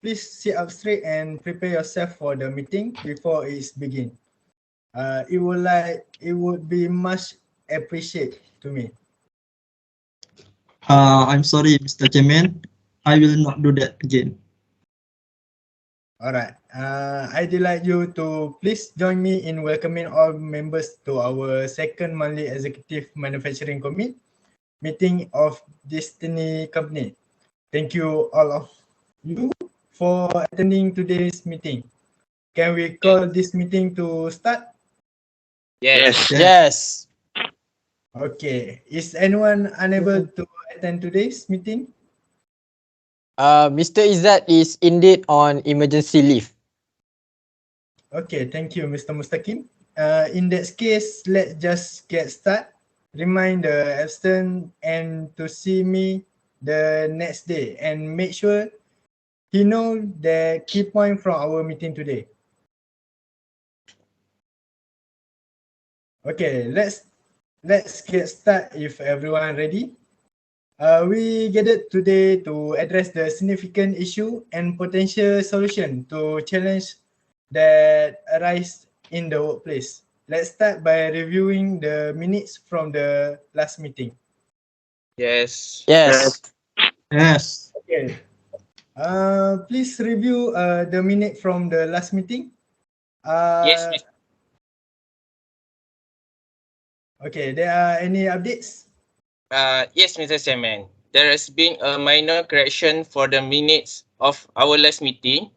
please sit up straight and prepare yourself for the meeting before it's begin. It would be much appreciated to me. I'm sorry, Mr. Chairman. I will not do that again. Alright. I'd like you to please join me in welcoming all members to our second monthly executive manufacturing meeting of Destiny Company. Thank you all of you for attending today's meeting. Can we call this meeting to start? Yes. Yes. Okay. Is anyone unable to attend today's meeting? Mr. Izzat is indeed on emergency leave. Okay, thank you, Mr. Mustaqim. In that case, let's just get started. Remind the absent and to see me the next day and make sure he know the key point from our meeting today. Okay, let's get started if everyone ready. We gathered today to address the significant issue and potential solution to challenge that arise in the workplace. Let's start by reviewing the minutes from the last meeting. Yes. Yes. Yes. Okay. Please review the minute from the last meeting. Yes. Okay, there are any updates? Yes, Mr. Chairman. There has been a minor correction for the minutes of our last meeting.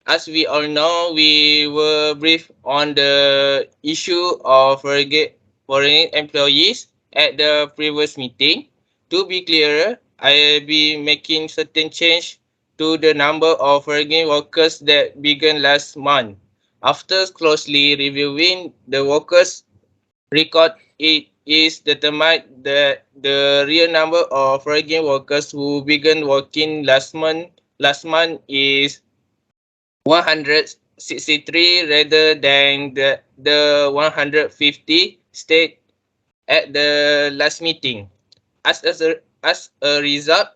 As we all know, we were briefed on the issue of foreign employees at the previous meeting. To be clearer, I will be making certain change to the number of foreign workers that began last month. After closely reviewing the workers record, it is determined that the real number of foreign workers who began working last month is 163 rather than the 150 state at the last meeting. As a result,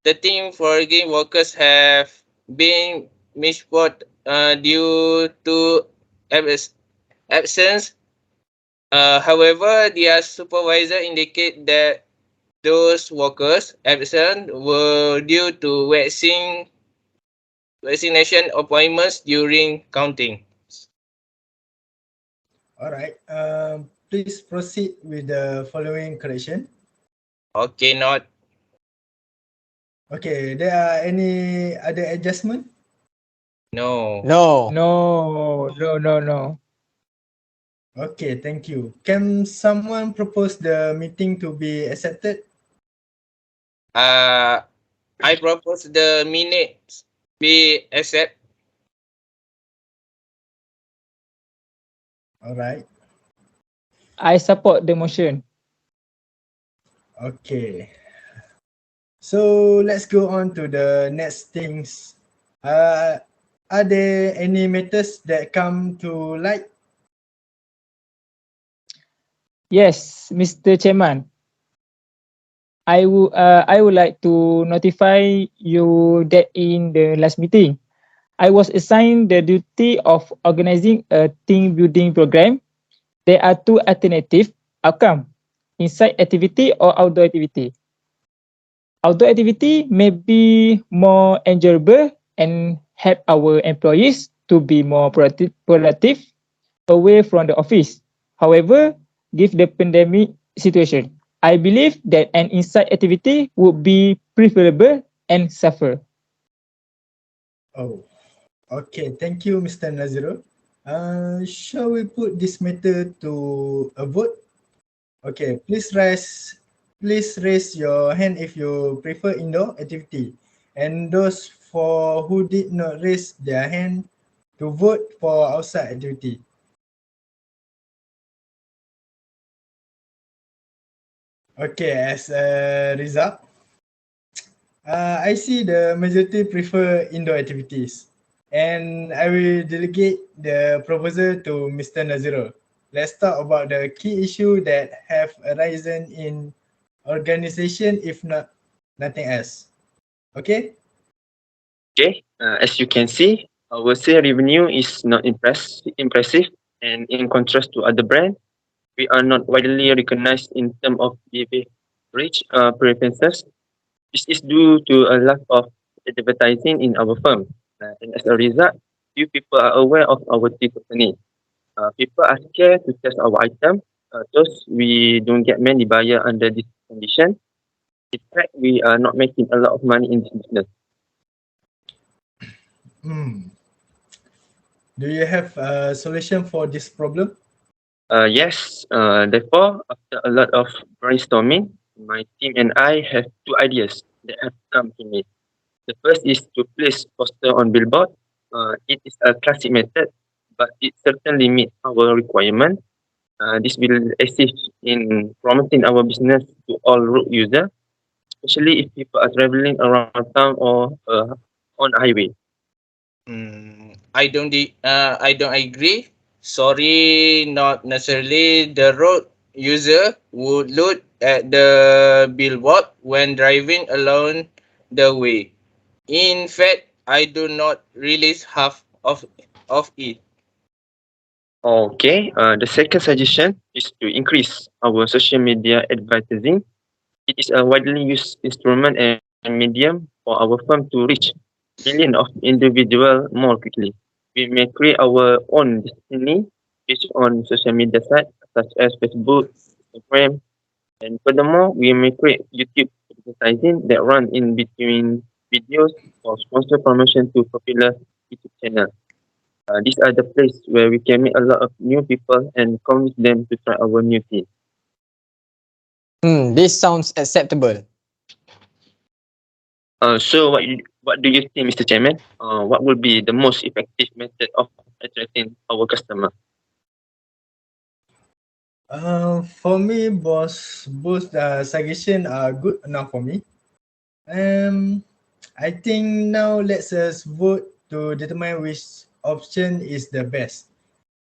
13 foreign workers have been misreported due to absence. However, their supervisor indicate that those workers absent were due to vaccination appointments during counting. Alright. Please proceed with the following correction. Okay, not. Okay, there are any other adjustment? No. No. No. Okay, thank you. Can someone propose the meeting to be accepted? I propose the minutes be accepted. Alright. I support the motion. Okay. So let's go on to the next things. Are there any matters that come to light? Yes, Mr. Chairman. I would like to notify you that in the last meeting, I was assigned the duty of organizing a team building program. There are two alternative outcomes: inside activity or outdoor activity. Outdoor activity may be more enjoyable and help our employees to be more productive away from the office. However, given the pandemic situation, I believe that an inside activity would be preferable and safer. Oh, okay. Thank you, Mr. Naziro. Shall we put this matter to a vote? Okay, please raise your hand if you prefer indoor activity. And those for who did not raise their hand to vote for outside activity. Okay, as a result, I see the majority prefer indoor activities, and I will delegate the proposal to Mr. Naziro. Let's talk about the key issue that have arisen in organization, if not nothing else. Okay? Okay, as you can see, our sale revenue is not impressive, and in contrast to other brands, we are not widely recognized in terms of beverage preferences. This is due to a lack of advertising in our firm, and as a result, few people are aware of our tea company. People are scared to test our item, thus we don't get many buyers under this condition. In fact, we are not making a lot of money in this business. Hmm. Do you have a solution for this problem? Yes, therefore, after a lot of brainstorming, my team and I have two ideas that have come to me. The first is to place poster on billboard. It is a classic method, but it certainly meets our requirement. This will assist in promoting our business to all road users, especially if people are traveling around town or on a highway. I don't agree. Sorry, not necessarily the road user would look at the billboard when driving along the way. In fact, I do not release half of it. Okay, the second suggestion is to increase our social media advertising. It is a widely used instrument and medium for our firm to reach millions of individuals more quickly. We may create our own destiny based on social media sites such as Facebook, Instagram, and furthermore, we may create YouTube advertising that run in between videos or sponsor promotion to popular YouTube channels. These are the places where we can meet a lot of new people and convince them to try our new tea. This sounds acceptable. So what do you think, Mr. Chairman? What will be the most effective method of attracting our customer? For me, both suggestions are good enough for me. I think now let's us vote to determine which option is the best.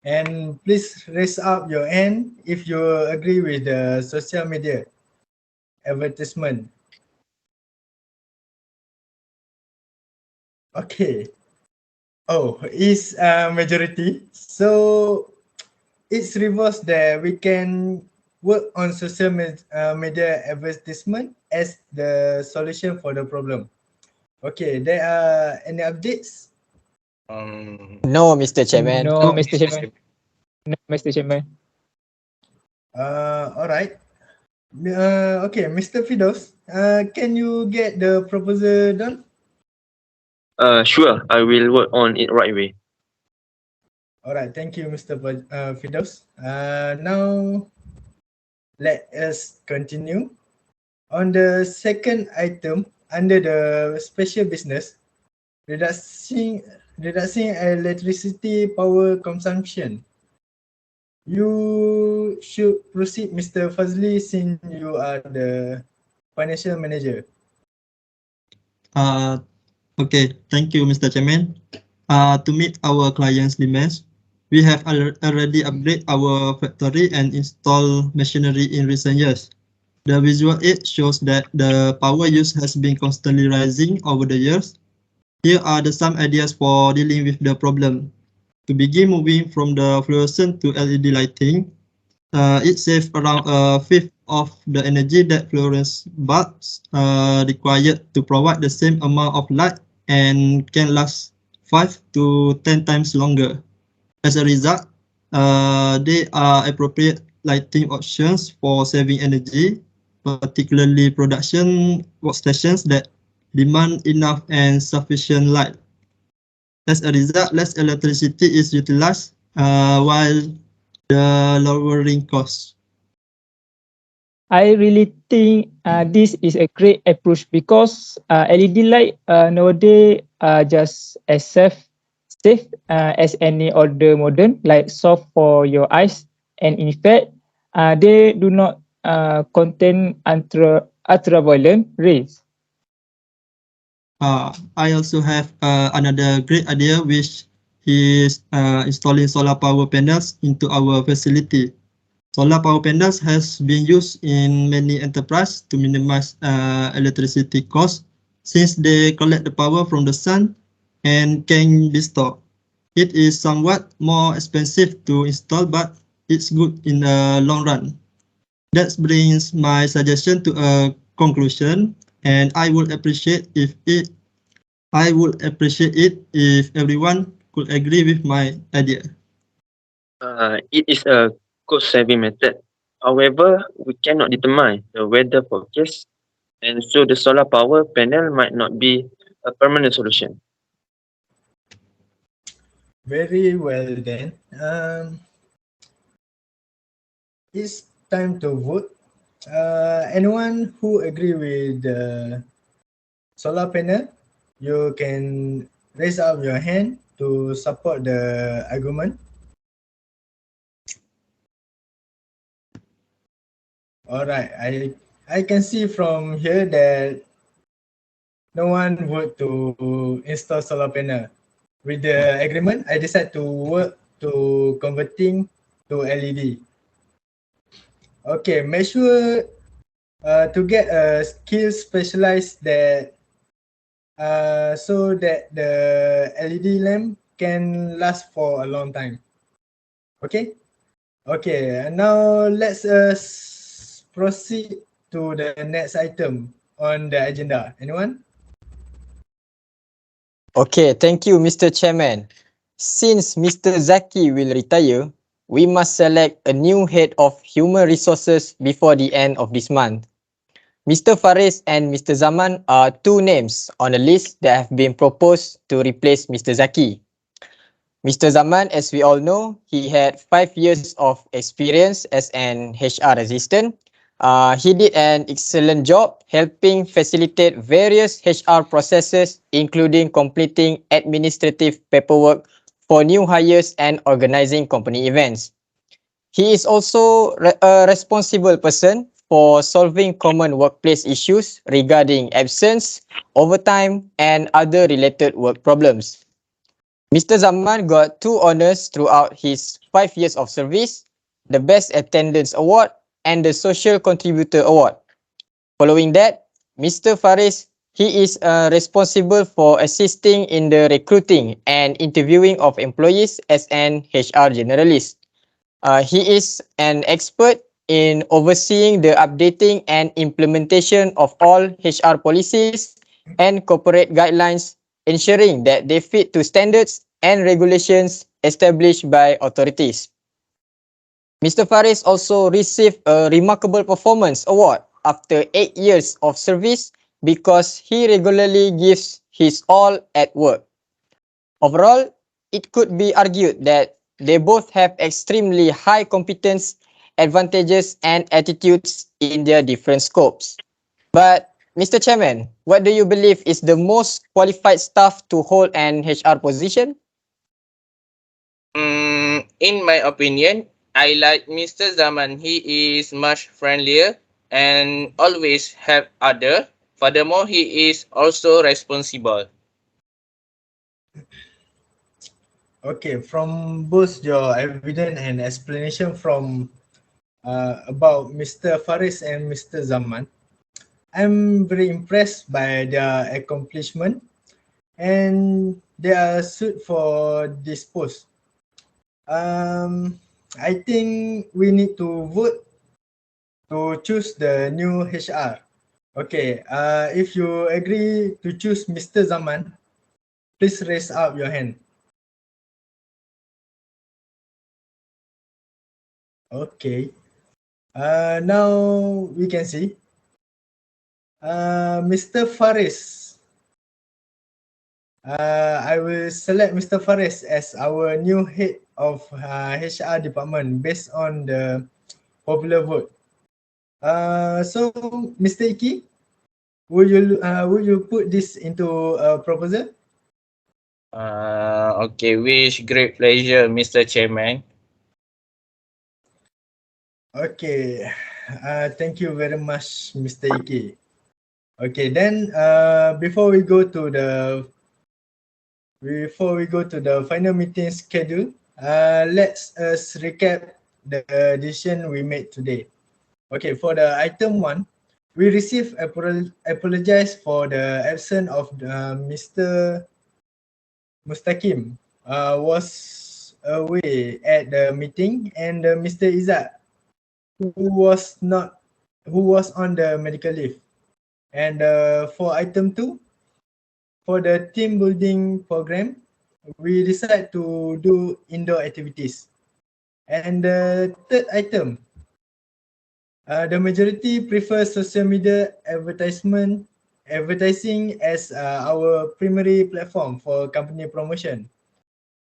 And please raise up your hand if you agree with the social media advertisement. Okay. Oh, it's a majority. So it's reverse that we can work on media advertisement as the solution for the problem. Okay, there are any updates? No, Mr. Chairman. No, Mr. Chairman. No, Mr. Chairman. All right. Okay, Mr. Fidos, can you get the proposal done? Sure, I will work on it right away. All right, thank you, Mr. Fidos. Now, let us continue. On the second item, under the special business, reducing electricity power consumption. You should proceed, Mr. Fazli, since you are the financial manager. Okay, thank you, Mr. Chairman. To meet our clients' demands, we have already upgraded our factory and installed machinery in recent years. The visual aid shows that the power use has been constantly rising over the years. Here are some ideas for dealing with the problem. To begin moving from the fluorescent to LED lighting, it saves around a fifth of the energy that fluorescent bulbs required to provide the same amount of light and can last 5 to 10 times longer. As a result, they are appropriate lighting options for saving energy, particularly production workstations that demand enough and sufficient light. As a result, less electricity is utilized while the lowering costs. I really think this is a great approach because LED light nowadays are just as safe as any other modern, like soft for your eyes, and in fact, they do not contain ultraviolet rays. I also have another great idea, which is installing solar power panels into our facility. Solar power panels has been used in many enterprises to minimize electricity costs, since they collect the power from the sun and can be stored. It is somewhat more expensive to install, but it's good in the long run. That brings my suggestion to a conclusion, and I would appreciate it if everyone could agree with my idea. It is a cost-saving method. However, we cannot determine the weather forecast, and so the solar power panel might not be a permanent solution. Very well then. It's time to vote. Anyone who agree with the solar panel, you can raise up your hand to support the argument. Alright, I can see from here that no one vote to install solar panel. With the agreement, I decide to work to converting to LED. Okay, make sure to get a skill specialized that so that the LED lamp can last for a long time. Okay? Okay, and now let's proceed to the next item on the agenda. Anyone? Okay, thank you, Mr. Chairman. Since Mr. Zaki will retire, we must select a new head of human resources before the end of this month. Mr. Faris and Mr. Zaman are two names on a list that have been proposed to replace Mr. Zaki. Mr. Zaman, as we all know, he had 5 years of experience as an HR assistant. He did an excellent job helping facilitate various HR processes, including completing administrative paperwork for new hires and organizing company events. He is also a responsible person for solving common workplace issues regarding absence, overtime, and other related work problems. Mr. Zaman got 2 honors throughout his 5 years of service, the Best Attendance Award and the Social Contributor Award. Following that, Mr. Faris, he is responsible for assisting in the recruiting and interviewing of employees as an HR generalist. He is an expert in overseeing the updating and implementation of all HR policies and corporate guidelines, ensuring that they fit to standards and regulations established by authorities. Mr. Faris also received a Remarkable Performance Award after 8 years of service because he regularly gives his all at work. Overall, it could be argued that they both have extremely high competence, advantages, and attitudes in their different scopes. But, Mr. Chairman, what do you believe is the most qualified staff to hold an HR position? In my opinion, I like Mr. Zaman. He is much friendlier and always help other. Furthermore, he is also responsible. Okay, from both your evidence and explanation from about Mr. Faris and Mr. Zaman, I'm very impressed by their accomplishment and they are suited for this post. I think we need to vote to choose the new HR. Okay, if you agree to choose Mr. Zaman, please raise up your hand. Okay. Now we can see. Mr. Faris. I will select Mr. Faris as our new head of HR department based on the popular vote. So, Mr. Iki, will you put this into a proposal? Okay, with great pleasure, Mr. Chairman. Okay. Thank you very much, Mr. Iki. Okay, then before we go to the final meeting schedule, let's recap the decision we made today. Okay, for the item 1, we received apologize for the absence of Mr. Mustaqim was away at the meeting, and Mr. Izzat who was on the medical leave. And for item 2, for the team building program, we decide to do indoor activities. And the third item, the majority prefers social media advertising as our primary platform for company promotion.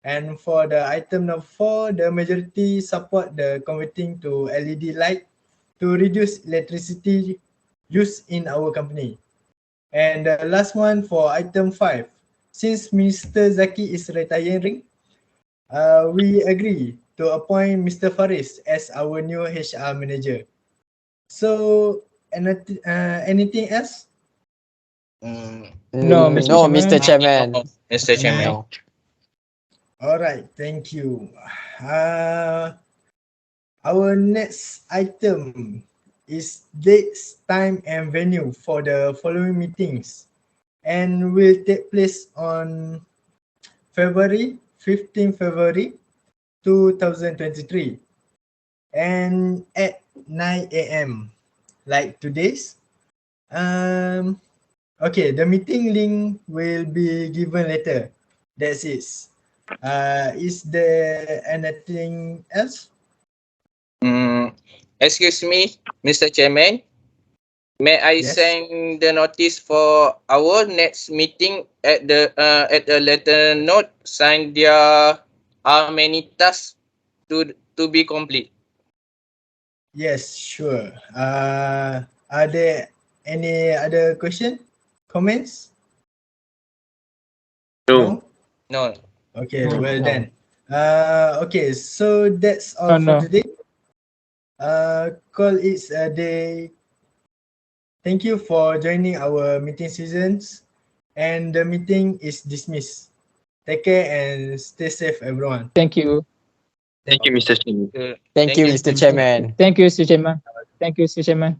And for the item number 4, the majority support the converting to LED light to reduce electricity use in our company. And the last one for item 5, since Mr. Zaki is retiring, we agree to appoint Mr. Faris as our new HR manager. So, anything else? No, Mr. No, Chairman. Mr. Chairman. Mr. Chairman. No. All right, thank you. Our next item is dates, time, and venue for the following meetings, and will take place on February 15 February 2023, and at 9 a.m. like today's. Okay, the meeting link will be given later. That's it. Is there anything else? Excuse me, Mr. Chairman. May I Yes. send the notice for our next meeting at a later note? Sign there are many tasks to be complete. Yes, sure. Are there any other question, comments? No. No. Okay, No. well No. done. Okay, so that's all Oh, for no. today. Call it a day. Thank you for joining our meeting seasons, and the meeting is dismissed. Take care and stay safe, everyone. Thank you. Thank you, Mr. Chairman. Thank you, Mr. Chairman. Thank you, Mr. Chairman. Thank you, Mr. Chairman.